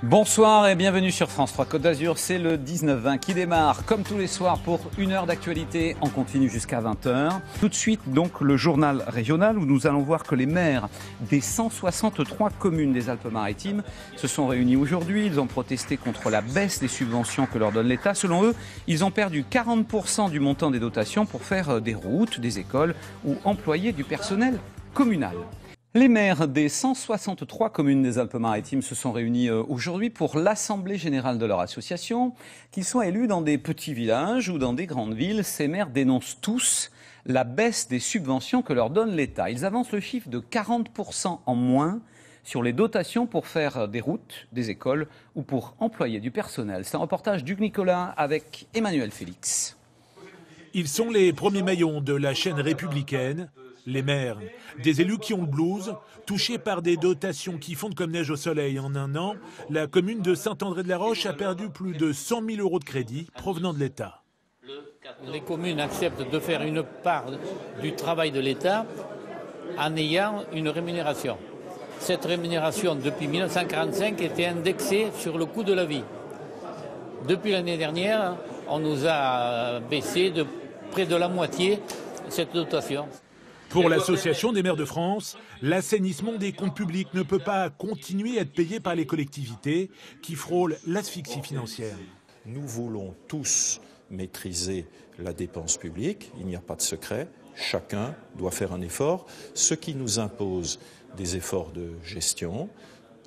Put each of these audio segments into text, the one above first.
Bonsoir et bienvenue sur France 3 Côte d'Azur, c'est le 19-20 qui démarre comme tous les soirs pour une heure d'actualité en continu jusqu'à 20h. Tout de suite donc le journal régional où nous allons voir que les maires des 163 communes des Alpes-Maritimes se sont réunis aujourd'hui. Ils ont protesté contre la baisse des subventions que leur donne l'État. Selon eux, ils ont perdu 40% du montant des dotations pour faire des routes, des écoles ou employer du personnel communal. Les maires des 163 communes des Alpes-Maritimes se sont réunis aujourd'hui pour l'Assemblée générale de leur association. Qu'ils soient élus dans des petits villages ou dans des grandes villes, ces maires dénoncent tous la baisse des subventions que leur donne l'État. Ils avancent le chiffre de 40% en moins sur les dotations pour faire des routes, des écoles ou pour employer du personnel. C'est un reportage d'Hugues Nicolas avec Emmanuel Félix. Ils sont les premiers maillons de la chaîne républicaine. Les maires, des élus qui ont le blues, touchés par des dotations qui fondent comme neige au soleil. En un an, la commune de Saint-André-de-la-Roche a perdu plus de 100 000 euros de crédit provenant de l'État. Les communes acceptent de faire une part du travail de l'État en ayant une rémunération. Cette rémunération, depuis 1945, était indexée sur le coût de la vie. Depuis l'année dernière, on nous a baissé de près de la moitié cette dotation. Pour l'Association des maires de France, l'assainissement des comptes publics ne peut pas continuer à être payé par les collectivités qui frôlent l'asphyxie financière. Nous voulons tous maîtriser la dépense publique, il n'y a pas de secret, chacun doit faire un effort, ce qui nous impose des efforts de gestion,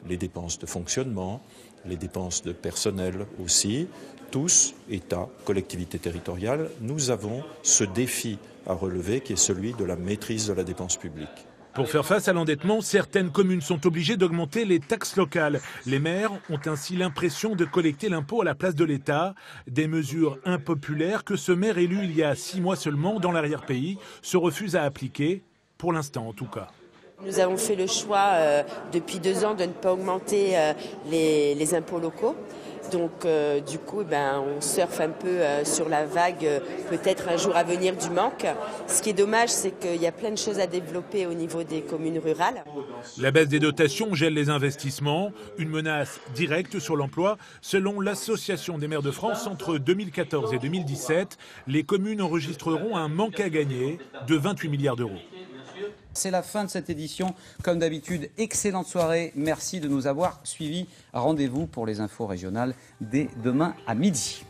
les dépenses de fonctionnement, les dépenses de personnel aussi. Tous, État, collectivités territoriales, nous avons ce défi à relever qui est celui de la maîtrise de la dépense publique. Pour faire face à l'endettement, certaines communes sont obligées d'augmenter les taxes locales. Les maires ont ainsi l'impression de collecter l'impôt à la place de l'État. Des mesures impopulaires que ce maire élu il y a 6 mois seulement dans l'arrière-pays se refuse à appliquer, pour l'instant en tout cas. Nous avons fait le choix depuis 2 ans de ne pas augmenter les impôts locaux. Donc du coup, on surfe un peu sur la vague, peut-être un jour à venir du manque. Ce qui est dommage, c'est qu'il y a plein de choses à développer au niveau des communes rurales. La baisse des dotations gèle les investissements, une menace directe sur l'emploi. Selon l'Association des maires de France, entre 2014 et 2017, les communes enregistreront un manque à gagner de 28 milliards d'euros. C'est la fin de cette édition. Comme d'habitude, excellente soirée. Merci de nous avoir suivis. Rendez-vous pour les infos régionales dès demain à midi.